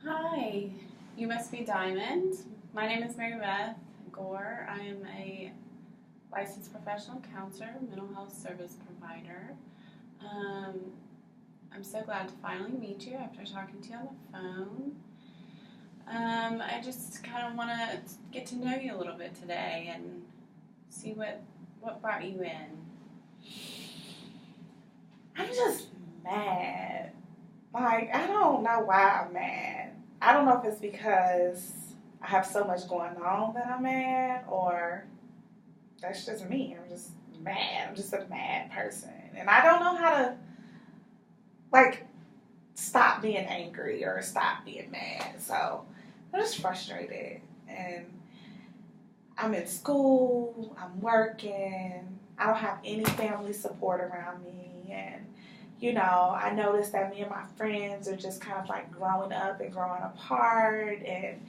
Hi, you must be Diamond. My name is Mary Beth Gore. I am a licensed professional counselor, mental health service provider. Um, I'm so glad to finally meet you after talking to you on the phone. I just kind of want to get to know you a little bit today and see what brought you in. I'm just mad. Like, I don't know why I'm mad. I don't know if it's because I have so much going on that I'm mad, or that's just me. I'm just mad. I'm just a mad person. And I don't know how to, like, stop being angry or stop being mad. So I'm just frustrated. And I'm in school, I'm working, I don't have any family support around me. And, I noticed that me and my friends are just kind of like growing up and growing apart. And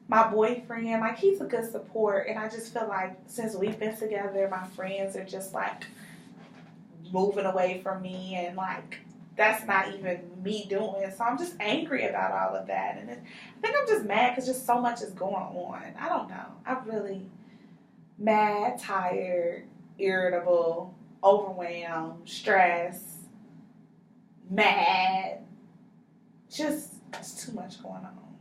my boyfriend, like, he's a good support. And I just feel like since we've been together, my friends are just like moving away from me. And like, that's not even me doing. So I'm just angry about all of that. And I think I'm just mad because just so much is going on. I don't know. I'm really mad, tired, irritable, overwhelmed, stressed, mad. Just it's too much going on.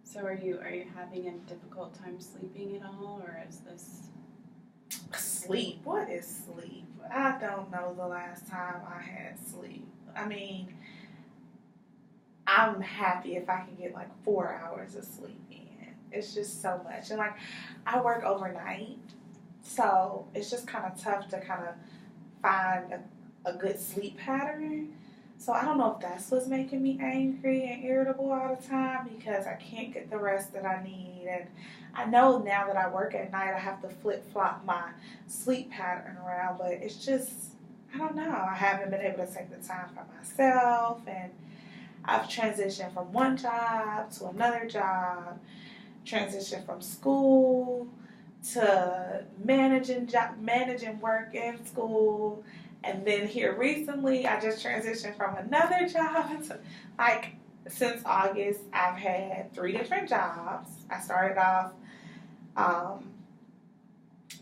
So are you having a difficult time sleeping at all, or is this? Sleep. What is sleep? I don't know the last time I had sleep. I mean, I'm happy if I can get like 4 hours of sleep in. It's just so much. And like, I work overnight, so it's just kind of tough to kind of find a good sleep pattern. So I don't know if that's what's making me angry and irritable all the time because I can't get the rest that I need. And I know now that I work at night, I have to flip flop my sleep pattern around, but it's just, I don't know. I haven't been able to take the time for myself, and I've transitioned from one job to another job, transitioned from school to managing work in school, and then here recently I just transitioned from another job to, like, since August I've had 3 different jobs. I started off um,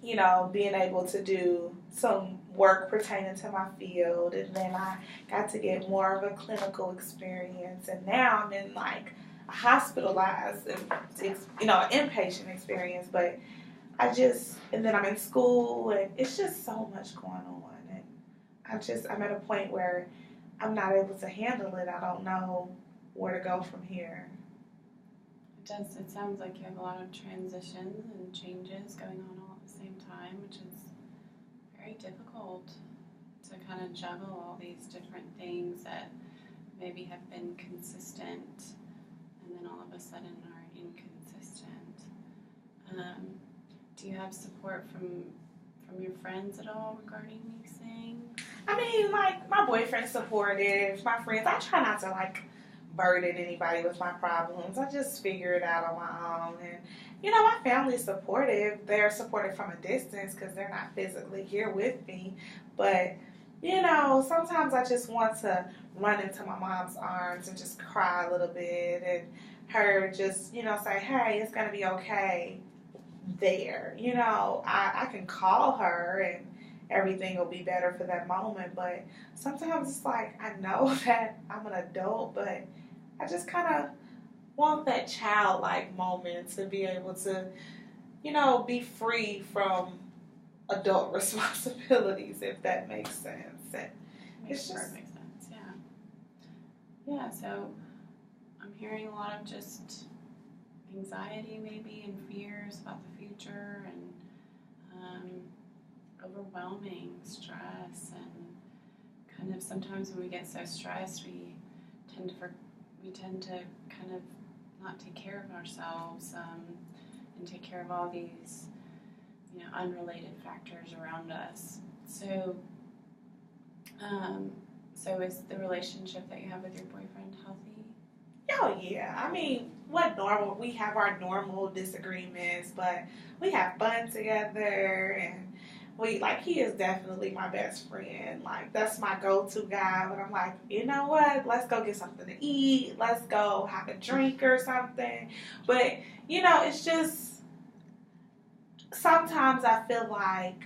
being able to do some work pertaining to my field, and then I got to get more of a clinical experience, and now I'm in like a hospitalized and an inpatient experience. But and then I'm in school, and it's just so much going on, and I'm at a point where I'm not able to handle it. I don't know where to go from here. It sounds like you have a lot of transitions and changes going on all at the same time, which is very difficult to kind of juggle all these different things that maybe have been consistent and then all of a sudden are inconsistent. Um, do you have support from your friends at all regarding these things? I mean, like, my boyfriend's supportive. My friends, I try not to like burden anybody with my problems. I just figure it out on my own. And my family's supportive. They're supportive from a distance because they're not physically here with me. But sometimes I just want to run into my mom's arms and just cry a little bit, and her just say, "Hey, it's gonna be okay." I can call her and everything will be better for that moment. But sometimes it's like, I know that I'm an adult, but I just kind of want that childlike moment to be able to, be free from adult responsibilities, if that makes sense. And Makes perfect sense, yeah. Yeah, so I'm hearing a lot of just anxiety maybe and fears about the future, and overwhelming stress, and kind of sometimes when we get so stressed we tend to kind of not take care of ourselves, and take care of all these unrelated factors around us. So is the relationship that you have with your boyfriend healthy? Oh yeah, I mean, we have our normal disagreements, but we have fun together, and he is definitely my best friend. Like, that's my go-to guy. But I'm like, you know what? Let's go get something to eat. Let's go have a drink or something. But, it's just, sometimes I feel like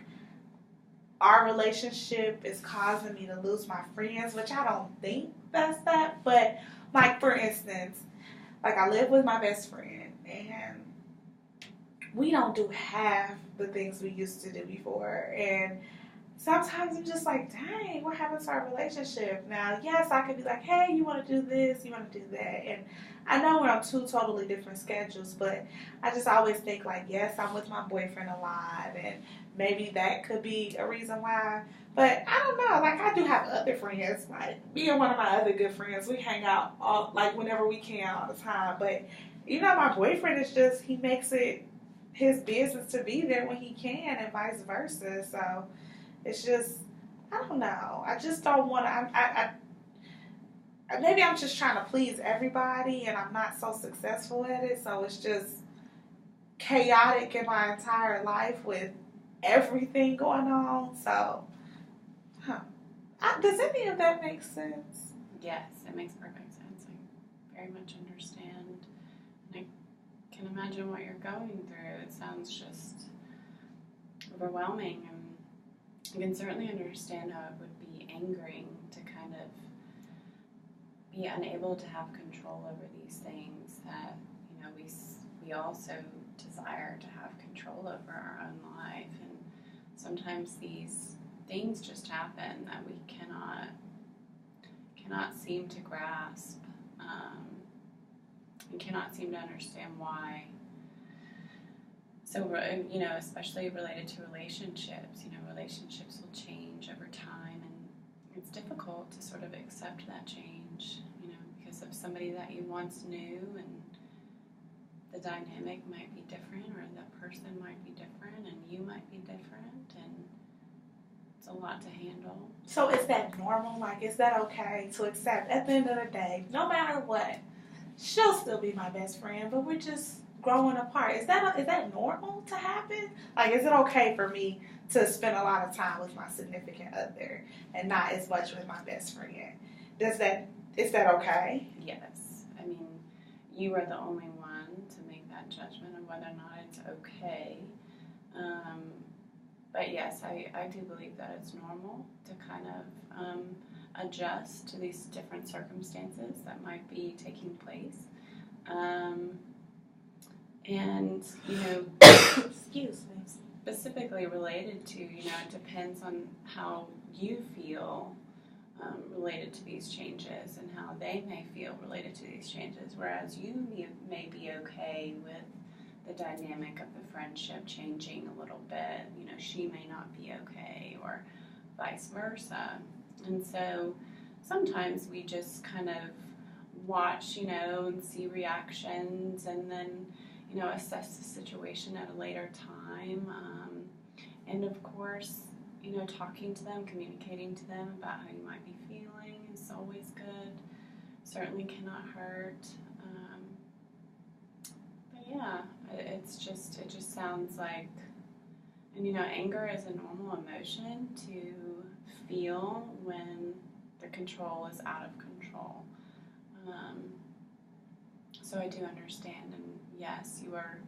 our relationship is causing me to lose my friends, which I don't think that's that. But, like, for instance, like, I live with my best friend, and we don't do half the things we used to do before. And sometimes I'm just like, dang, what happened to our relationship? Now, yes, I could be like, hey, you want to do this, you want to do that. And I know we're on two totally different schedules, but I just always think, like, yes, I'm with my boyfriend a lot, and maybe that could be a reason why. But I don't know. Like, I do have other friends. Like, me and one of my other good friends, we hang out all, like, whenever we can all the time. But, my boyfriend is just, he makes it his business to be there when he can, and vice versa. So it's just, I don't know. I just don't want to. Maybe I'm just trying to please everybody, and I'm not so successful at it. So it's just chaotic in my entire life with everything going on. So, does any of that make sense? Yes, it makes perfect sense. I very much understand. And I can imagine what you're going through. It sounds just overwhelming, and I can certainly understand how it would be angering to kind of be unable to have control over these things that, we also desire to have control over our own life. And sometimes these things just happen that we cannot seem to grasp, and cannot seem to understand why. So, especially related to relationships, relationships will change over time, and it's difficult to sort of accept that change, because of somebody that you once knew, and the dynamic might be different, or the person might be different, and you might be different, and it's a lot to handle. So is that normal? Like, is that okay to accept at the end of the day, no matter what, she'll still be my best friend, but we're just growing apart? Is that normal to happen? Like, is it okay for me to spend a lot of time with my significant other and not as much with my best friend? Is that okay? Yes. I mean, you are the only one to make that judgment of whether or not it's okay. But yes, I do believe that it's normal to kind of adjust to these different circumstances that might be taking place. And, excuse me, specifically related to, it depends on how you feel related to these changes, and how they may feel related to these changes, whereas you may be okay with the dynamic of the friendship changing a little bit. She may not be okay, or vice versa. And so sometimes we just kind of watch, and see reactions, and then, assess the situation at a later time. And of course, talking to them, communicating to them about how you might be feeling is always good. Certainly cannot hurt. But yeah, it just sounds like, and anger is a normal emotion to feel when the control is out of control. So I do understand, and yes, you are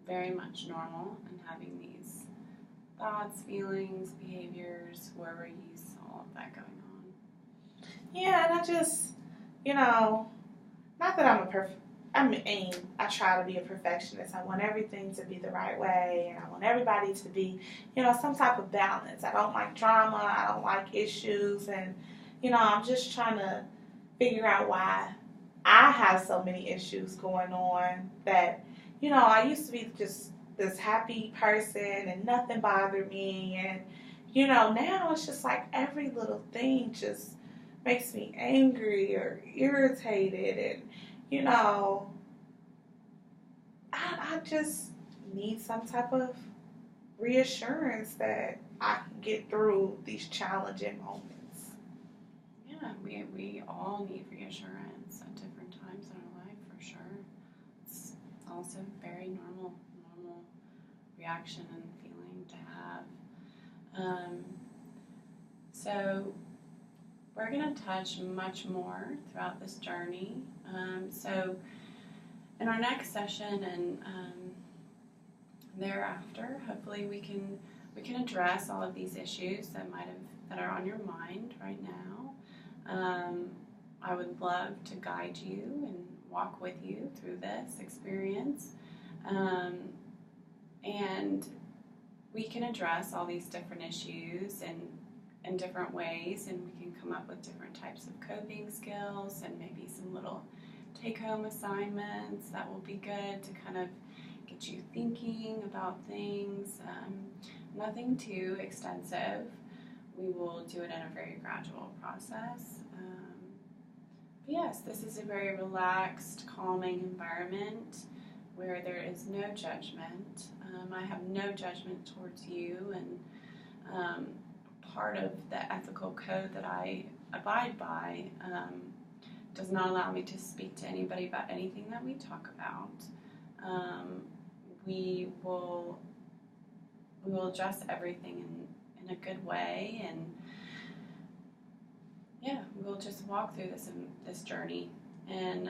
very much normal in having these thoughts, feelings, behaviors, worries, all of that going on. Yeah, and I just, not that I try to be a perfectionist. I want everything to be the right way, and I want everybody to be, some type of balance. I don't like drama. I don't like issues, and, I'm just trying to figure out why I have so many issues going on that, I used to be just this happy person and nothing bothered me, and, now it's just like every little thing just makes me angry or irritated, and, I just need some type of reassurance that I can get through these challenging moments. Yeah, we all need reassurance at different times in our life, for sure. It's also very normal reaction and feeling to have. So we're going to touch much more throughout this journey. So in our next session and thereafter, hopefully we can address all of these issues that are on your mind right now. I would love to guide you and walk with you through this experience, and we can address all these different issues in different ways, and we can come up with different types of coping skills and maybe some little take-home assignments that will be good to kind of get you thinking about things. Nothing too extensive. We will do it in a very gradual process. But yes, this is a very relaxed, calming environment where there is no judgment. I have no judgment towards you, and part of the ethical code that I abide by does not allow me to speak to anybody about anything that we talk about. We will address everything in a good way, and yeah, we'll just walk through this journey. And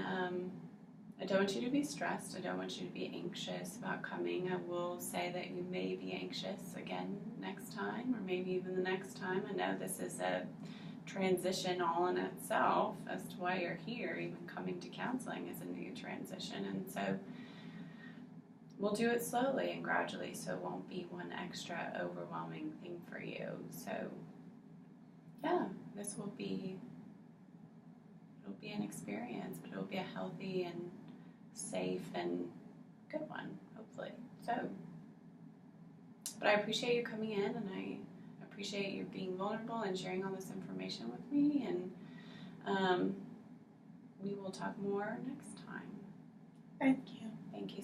I don't want you to be stressed. I don't want you to be anxious about coming. I will say that you may be anxious again next time, or maybe even the next time. I know this is a transition all in itself as to why you're here. Even coming to counseling is a new transition, and so we'll do it slowly and gradually, so it won't be one extra overwhelming thing for you. So yeah, it'll be an experience, but it'll be a healthy and safe and good one, hopefully. So, but I appreciate you coming in, and I appreciate you being vulnerable and sharing all this information with me, and we will talk more next time. Thank you. Thank you